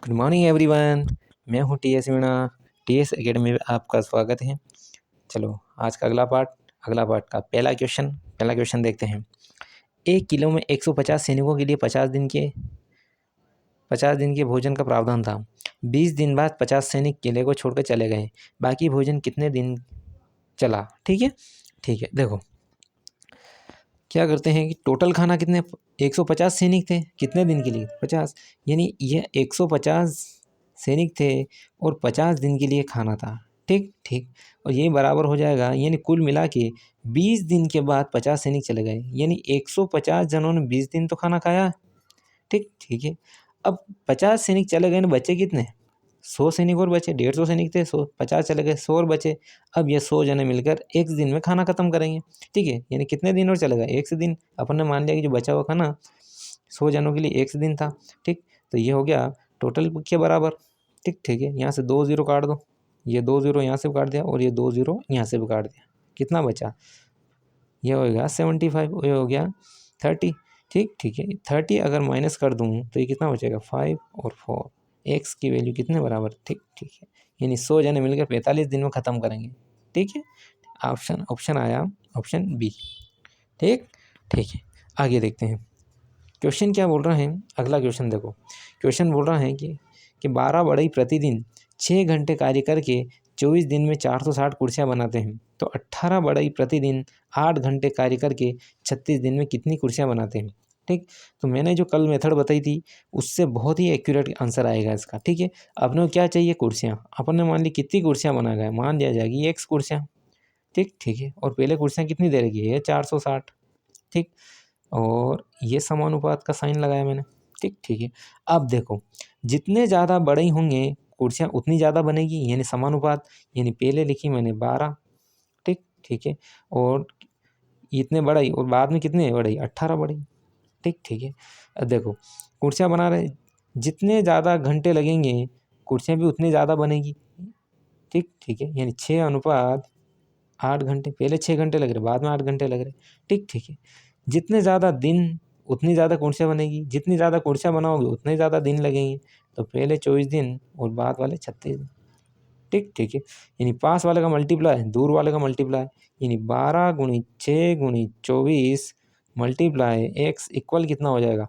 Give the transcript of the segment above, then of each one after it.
Good morning everyone. मैं हूँ TS Meena. TS academy में आपका स्वागत है। चलो आज का अगला पार्ट का पहला क्वेश्चन देखते हैं। 1 किलो में 150 सैनिकों के लिए 50 दिन के भोजन का प्रावधान था। 20 दिन बाद 50 सैनिक किले को छोड़कर चले गए। बाकी भोजन कितने दिन चला? ठीक है, देखो क्या करते हैं कि टोटल खाना कितने 150 सैनिक थे, कितने दिन के लिए 50, यानी यह 150 सैनिक थे और 50 दिन के लिए खाना था। ठीक और ये बराबर हो जाएगा, यानी कुल मिला के 20 दिन के बाद 50 सैनिक चले गए, यानी 150 जनों ने 20 दिन तो खाना खाया। ठीक है। अब 50 सैनिक चले गए, बचे कितने? 100 सैनिक और बचे। 150 सैनिक थे, 100 50 चले गए, 100 और बचे। अब ये 100 जने मिलकर एक दिन में खाना खत्म करेंगे। ठीक है, यानी कितने दिन और चलेगा? 1 दिन। अपन ने मान लिया कि जो बचा हुआ खाना 100 जनों के लिए 1 दिन था। ठीक, तो ये हो गया टोटल के बराबर। ठीक है, यहाँ से 2 0 काट दो, ये 2 0 यहाँ से काट दिया और ये 2 0 यहाँ से भी काट दिया। कितना बचा? ये हो गया 75, ये हो गया 30। ठीक है, 30 अगर माइनस कर दूँ तो ये कितना बचेगा? 5 और 4, एक्स की वैल्यू कितने बराबर? ठीक है, यानी 100 जने मिलकर 45 दिन में ख़त्म करेंगे। ठीक है, ऑप्शन आया ऑप्शन बी। ठीक है, आगे देखते हैं क्वेश्चन क्या बोल रहा है। अगला क्वेश्चन देखो, क्वेश्चन बोल रहा है कि 12 बढ़ई प्रतिदिन 6 घंटे कार्य करके 24 दिन में 460 कुर्सियाँ बनाते हैं, तो 18 बढ़ई प्रतिदिन 8 घंटे कार्य करके 36 दिन में कितनी कुर्सियाँ बनाते हैं? ठीक, तो मैंने जो कल मेथड बताई थी उससे बहुत ही एक्यूरेट आंसर आएगा इसका। ठीक है, अपने को क्या चाहिए? कुर्सियाँ। अपन ने मान ली कितनी कुर्सियाँ बना गए, मान लिया जाएगी x कुर्सियाँ। ठीक है, और पहले कुर्सियाँ कितनी दे रखी है? ये 460। ठीक, और ये समानुपात का साइन लगाया मैंने। ठीक है, अब देखो जितने ज़्यादा बड़े होंगे कुर्सियाँ उतनी ज़्यादा बनेगी, यानी समानुपात। यानी पहले लिखी मैंने 12। ठीक है, और इतने बढ़ई और बाद में कितने बढ़ई? 18 बढ़ई। ठीक है, अब देखो कुर्सियाँ बना रहे, जितने ज़्यादा घंटे लगेंगे कुर्सियाँ भी उतनी ज़्यादा बनेगी। ठीक है, यानी 6:8 घंटे, पहले 6 घंटे लग रहे, बाद में 8 घंटे लग रहे। ठीक है, जितने ज़्यादा दिन उतनी ज़्यादा कुर्सियाँ बनेगी, जितनी ज़्यादा कुर्सियाँ बनाओगे उतने ज़्यादा दिन लगेंगे। तो पहले 24 दिन और बाद वाले 36 दिन। ठीक है, यानी पास वाले का मल्टीप्लाई दूर वाले का मल्टीप्लाई, यानी 12 × 6 × 24 मल्टीप्लाई एक्स इक्वल कितना हो जाएगा?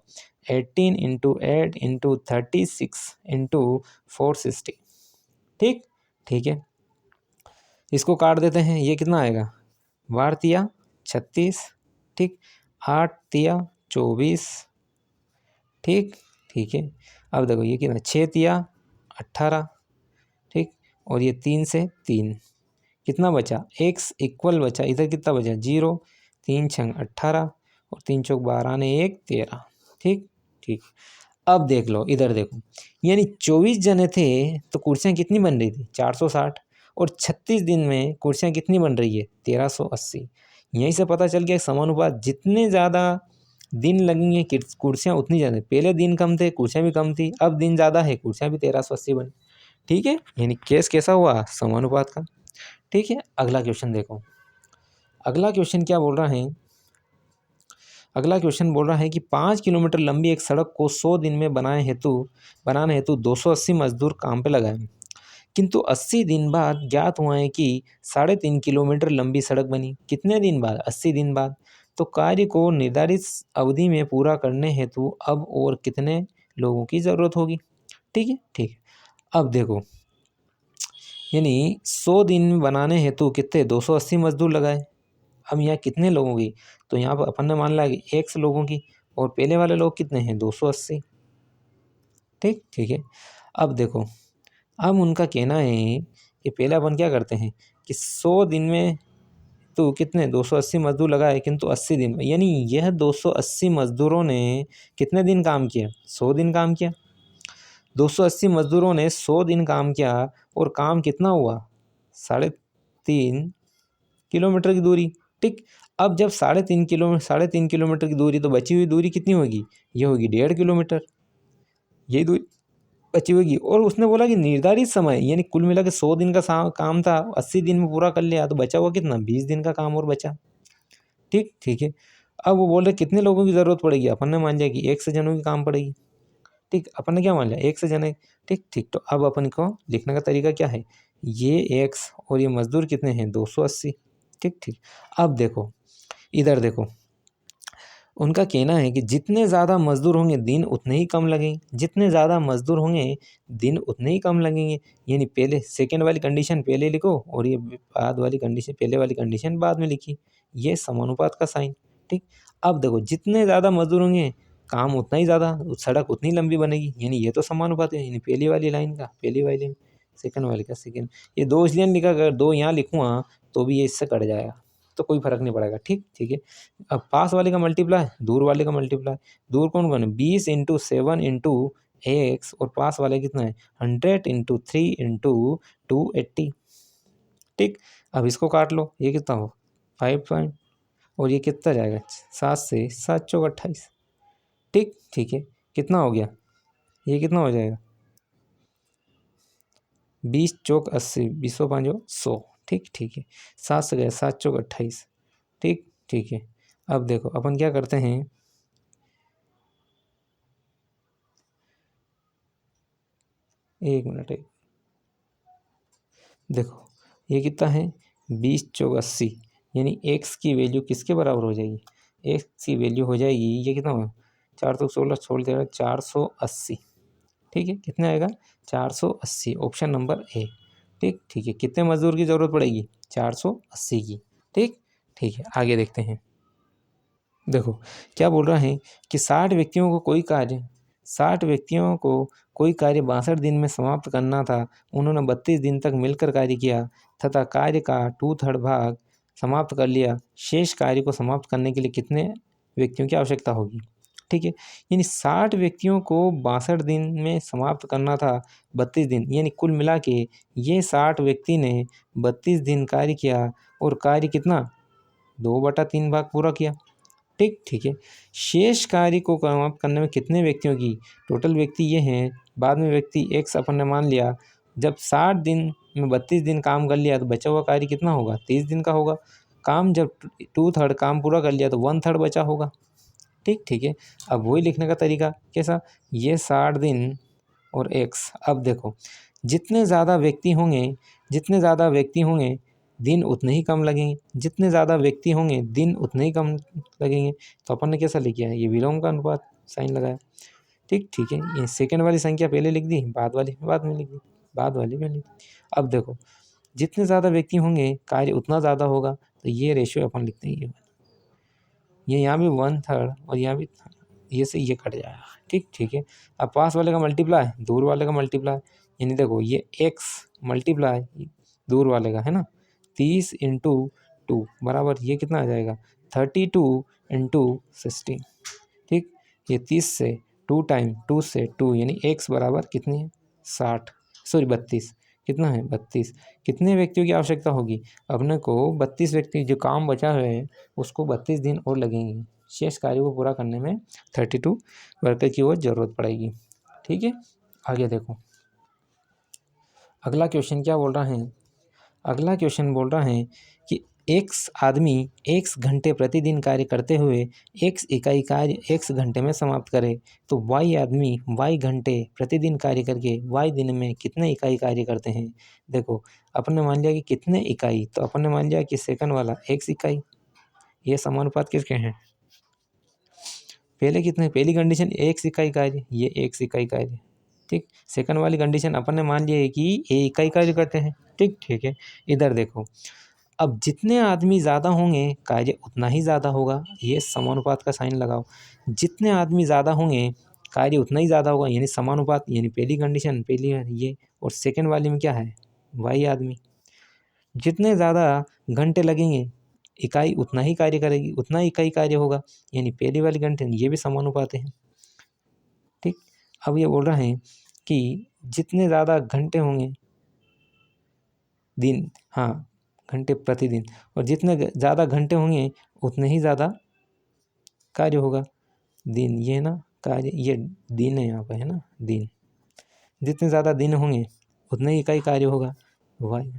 18 × 8 × 36 × 460। ठीक है, इसको काट देते हैं, ये कितना आएगा? 12 तिया 36, ठीक, 8 तिया 24। ठीक है, अब देखो ये कितना? 6 तिया 18। ठीक, और ये 3 से 3 कितना बचा? x इक्वल बचा, इधर कितना बचा? 0। 3 छंग 18 और 3 चौक 12 ने 1 13। ठीक, अब देख लो, इधर देखो, यानी 24 जने थे तो कुर्सियाँ कितनी बन रही थी? 460, और 36 दिन में कुर्सियाँ कितनी बन रही है? 1380। यहीं से पता चल गया समानुपात, जितने ज़्यादा दिन लगेंगे कुर्सियाँ उतनी ज़्यादा। पहले दिन कम थे, कुर्सियाँ भी कम थी, अब दिन ज़्यादा है, कुर्सियाँ भी 1380 बनी। ठीक है, यानी केस कैसा हुआ? समानुपात का। ठीक है, अगला क्वेश्चन देखो। अगला क्वेश्चन क्या बोल रहा है? अगला क्वेश्चन बोल रहा है कि 5 किलोमीटर लंबी एक सड़क को 100 दिन में बनाने हेतु 280 मजदूर काम पे लगाए, किंतु 80 दिन बाद ज्ञात हुआ है कि 3.5 किलोमीटर लंबी सड़क बनी। कितने दिन बाद? 80 दिन बाद। तो कार्य को निर्धारित अवधि में पूरा करने हेतु अब और कितने लोगों की ज़रूरत होगी? ठीक है, अब देखो, यानी 100 दिन बनाने हेतु कितने? 280 मजदूर लगाए। अब यहाँ कितने लोगों की? तो यहाँ पर अपन ने मान लिया कि x लोगों की, और पहले वाले लोग कितने हैं? 280। ठीक है, अब देखो, अब उनका कहना है कि पहले अपन क्या करते हैं कि 100 दिन में तो कितने 280 मजदूर लगाए, किंतु 80 दिन में, यानी यह 280 मजदूरों ने कितने दिन काम किया? 100 दिन काम किया। 280 मजदूरों ने 100 दिन काम किया और काम कितना हुआ? 3.5 किलोमीटर की दूरी। ठीक, अब जब 3.5 किलोमीटर की दूरी, तो बची हुई दूरी कितनी होगी? ये होगी 1.5 किलोमीटर, यही दूरी बची होगी। और उसने बोला कि निर्धारित समय, यानी कुल मिला के 100 दिन का काम था, 80 दिन में पूरा कर लिया, तो बचा हुआ कितना? 20 दिन का काम और बचा। ठीक है, अब वो बोल रहे कितने लोगों की ज़रूरत पड़ेगी? अपन ने मान लिया कि 100 जनों की काम पड़ेगी। ठीक, अपन ने क्या मान लिया एक से जने। ठीक ठीक, तो अब अपन को लिखने का तरीका क्या है, ये एक्स और ये मजदूर कितने हैं 280। ठीक ठीक, अब देखो इधर देखो, उनका कहना है कि जितने ज़्यादा मजदूर होंगे दिन उतने ही कम लगेंगे, जितने ज़्यादा मजदूर होंगे दिन उतने ही कम लगेंगे। यानी पहले सेकंड वाली कंडीशन पहले लिखो और ये बाद वाली कंडीशन पहले वाली कंडीशन बाद में लिखी, ये समानुपात का साइन। ठीक, अब देखो जितने ज़्यादा मजदूर होंगे काम उतना ही ज़्यादा, सड़क उतनी लंबी बनेगी, यानी ये तो समानुपात है। यानी पहली वाली लाइन का पहली वाली, सेकंड वाली का सेकंड। ये दो इसलिए नहीं लिखा, अगर दो यहाँ लिखूँगा तो भी ये इससे कट जाएगा, तो कोई फर्क नहीं पड़ेगा। ठीक ठीक है, अब पास वाले का मल्टीप्लाई दूर वाले का मल्टीप्लाई, दूर कौन कौन है 20 × 7 × x और पास वाले कितना है 100 × 3 × 280। ठीक, अब इसको काट लो, ये कितना हो 5 पॉइंट और ये कितना जाएगा 7 से 7 चौक 28। ठीक ठीक है, कितना हो गया, ये कितना हो जाएगा 20 चौक 80, 20 5 100। ठीक ठीक है, 7 से गया 7 चौक 28। ठीक ठीक है, अब देखो अपन क्या करते हैं, एक मिनट एक, देखो ये कितना है 20 चौक 80, यानी x की वैल्यू किसके बराबर हो जाएगी, x की वैल्यू हो जाएगी, ये कितना होगा 416 छोड़ देगा 480। ठीक है, कितना आएगा 480, ऑप्शन नंबर ए। ठीक ठीक है, कितने मजदूर की ज़रूरत पड़ेगी 480 की। ठीक ठीक है, आगे देखते हैं। देखो क्या बोल रहा है कि 60 व्यक्तियों को कोई कार्य 62 दिन में समाप्त करना था। उन्होंने 32 दिन तक मिलकर कार्य किया तथा कार्य का 2/3 भाग समाप्त कर लिया। शेष कार्य को समाप्त करने के लिए कितने व्यक्तियों की आवश्यकता होगी। ठीक है, यानी 60 व्यक्तियों को 62 दिन में समाप्त करना था, 32 दिन, यानी कुल मिला के ये 60 व्यक्ति ने 32 दिन कार्य किया और कार्य कितना 2/3 भाग पूरा किया। ठीक ठीक है, शेष कार्य को समाप्त करने में कितने व्यक्तियों की, टोटल व्यक्ति ये हैं, बाद में व्यक्ति एक्स अपन ने मान लिया। जब 60 दिन में 32 दिन काम कर लिया तो बचा हुआ कार्य कितना होगा 30 दिन का होगा। काम जब 2/3 काम पूरा कर लिया तो 1/3 बचा होगा। ठीक ठीक है, अब वही लिखने का तरीका कैसा, ये 60 दिन और एक्स। अब देखो जितने ज़्यादा व्यक्ति होंगे, जितने ज़्यादा व्यक्ति होंगे दिन उतने ही कम लगेंगे, जितने ज़्यादा व्यक्ति होंगे दिन उतने ही कम लगेंगे। तो अपन ने कैसा लिखा है, ये विलोम का अनुपात साइन लगाया। ठीक ठीक है, ये सेकंड वाली संख्या पहले लिख दी, बाद वाली बाद में लिख दी, बाद वाली में लिख दी। अब देखो जितने ज़्यादा व्यक्ति होंगे कार्य उतना ज़्यादा होगा, तो ये रेशियो अपन लिखते हैं, ये यहाँ भी 1/3 और यहाँ भी ये से ये कट जाएगा। ठीक ठीक है, अब पास वाले का मल्टीप्लाई दूर वाले का मल्टीप्लाई, यानी देखो ये x मल्टीप्लाई दूर वाले का है ना 30 × 2 बराबर ये कितना आ जाएगा 32 × 16। ठीक, ये 30 से 2 टाइम 2 से 2 यानी x बराबर कितनी है 60, सॉरी 32, कितना है 32। कितने व्यक्तियों की आवश्यकता होगी, अपने को 32 व्यक्ति, जो काम बचा हुआ है उसको 32 दिन और लगेंगे। शेष कार्य को पूरा करने में 32 वर्कर की और ज़रूरत पड़ेगी। ठीक है, आगे देखो अगला क्वेश्चन क्या बोल रहा है, अगला क्वेश्चन बोल रहा है कि एक्स आदमी एक्स घंटे प्रतिदिन कार्य करते हुए एक्स इकाई कार्य एक्स घंटे में समाप्त करे, तो वाई आदमी वाई घंटे प्रतिदिन कार्य करके वाई दिन में कितने इकाई कार्य करते हैं। देखो अपन ने मान लिया कि कितने इकाई, तो अपन ने मान लिया कि सेकंड वाला एक्स इकाई, ये समानुपात किसके हैं, पहले कितने, पहली कंडीशन एक्स इकाई कार्य, ये एक्स इकाई कार्य। ठीक, सेकंड वाली कंडीशन अपन ने मान लिया है कि ए इकाई कार्य करते हैं। ठीक ठीक है, इधर देखो अब जितने आदमी ज़्यादा होंगे कार्य उतना ही ज़्यादा होगा, ये समानुपात का साइन लगाओ। जितने आदमी ज़्यादा होंगे कार्य उतना ही ज़्यादा होगा, यानी समानुपात, यानी पहली कंडीशन पहली है ये, और सेकंड वाली में क्या है वाई आदमी। जितने ज़्यादा घंटे लगेंगे इकाई उतना ही कार्य करेगी, उतना इकाई कार्य होगा, यानी पहली वाली कंडीशन ये भी समानुपात है। ठीक, अब ये बोल रहा है कि जितने ज़्यादा घंटे होंगे दिन, हाँ घंटे प्रतिदिन, और जितने ज़्यादा घंटे होंगे उतने ही ज़्यादा कार्य होगा दिन, ये ना कार्य, ये दिन है यहाँ पे है ना दिन, जितने ज़्यादा दिन होंगे उतने ही इकाई कार्य होगा वाई।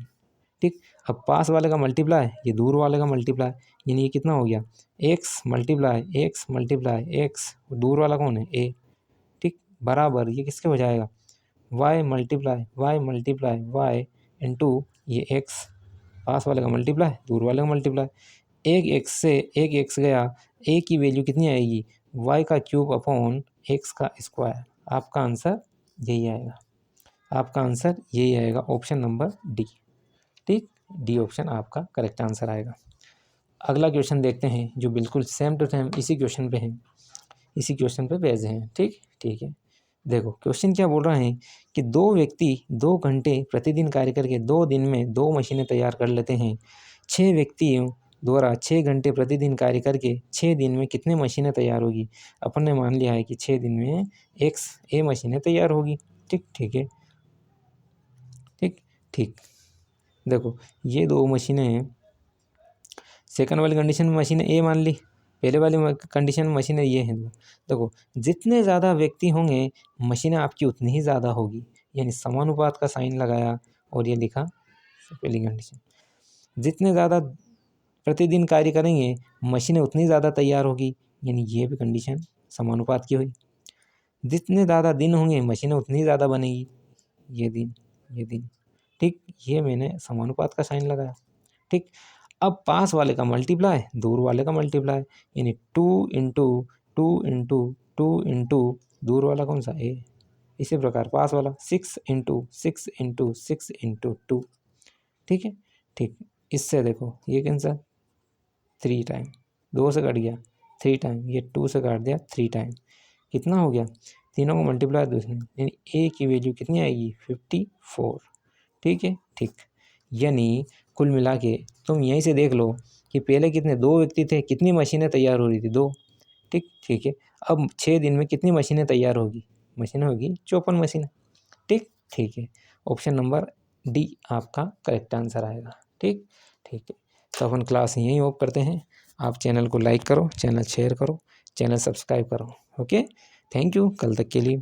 ठीक, अब पास वाले का मल्टीप्लाई ये दूर वाले का मल्टीप्लाई, यानी ये कितना हो गया x multiply x multiply x, दूर वाला कौन है ए। ठीक, बराबर ये किसके हो जाएगा, वाई मल्टीप्लाई वाई इंटू ये एक्स, पास वाले का मल्टीप्लाई दूर वाले का मल्टीप्लाई, एक एक्स से एक एक्स गया, ए की वैल्यू कितनी आएगी, वाई का क्यूब अपॉन एक्स का स्क्वायर। आपका आंसर यही आएगा, आपका आंसर यही आएगा, ऑप्शन नंबर डी। ठीक, डी ऑप्शन आपका करेक्ट आंसर आएगा। अगला क्वेश्चन देखते हैं जो बिल्कुल सेम टू सेम इसी क्वेश्चन पे है, इसी क्वेश्चन पे बेस्ड हैं। ठीक है, देखो क्वेश्चन क्या बोल रहा है कि दो व्यक्ति 2 घंटे प्रतिदिन कार्य करके 2 दिन में 2 मशीनें तैयार कर लेते हैं। 6 व्यक्तियों द्वारा 6 घंटे प्रतिदिन कार्य करके 6 दिन में कितने मशीनें तैयार होगी। अपन ने मान लिया है कि 6 दिन में ए मशीनें तैयार होगी। ठीक है, ठीक, देखो ये 2 मशीनें हैं, सेकंड वाली कंडीशन में मशीन ए मान ली, पहले वाली कंडीशन में मशीनें ये हैं। देखो जितने ज़्यादा व्यक्ति होंगे मशीनें आपकी उतनी ही ज़्यादा होगी, यानी समानुपात का साइन लगाया और ये लिखा पहली कंडीशन। जितने ज़्यादा प्रतिदिन कार्य करेंगे मशीनें उतनी ज़्यादा तैयार होगी, यानी ये भी कंडीशन समानुपात की हुई। जितने ज़्यादा दिन होंगे मशीनें उतनी ज़्यादा बनेगी, ये दिन। ठीक, ये मैंने समानुपात का साइन लगाया। ठीक, अब पास वाले का मल्टीप्लाई दूर वाले का मल्टीप्लाई, यानी 2 इंटू 2 इंटू 2 इंटू दूर वाला कौन सा ए, इसी प्रकार पास वाला 6 इंटू 6 इंटू 6 इंटू 2। ठीक है, ठीक, इससे देखो ये कैंसर 3 टाइम, 2 से कट गया 3 टाइम, ये 2 से काट दिया 3 टाइम, कितना हो गया, तीनों को मल्टीप्लाई दूसरे, यानी ए की वैल्यू कितनी आएगी 54। ठीक है, ठीक, यानी कुल मिला के तुम यहीं से देख लो कि पहले कितने 2 व्यक्ति थे, कितनी मशीनें तैयार हो रही थी 2। ठीक है, अब 6 दिन में कितनी मशीनें तैयार होगी, मशीनें होगी 54 मशीनें। ठीक है, ऑप्शन नंबर डी आपका करेक्ट आंसर आएगा। ठीक है, तो अपन क्लास यहीं ऑफ करते हैं। आप चैनल को लाइक करो, चैनल शेयर करो, चैनल सब्सक्राइब करो। ओके, थैंक यू, कल तक के लिए।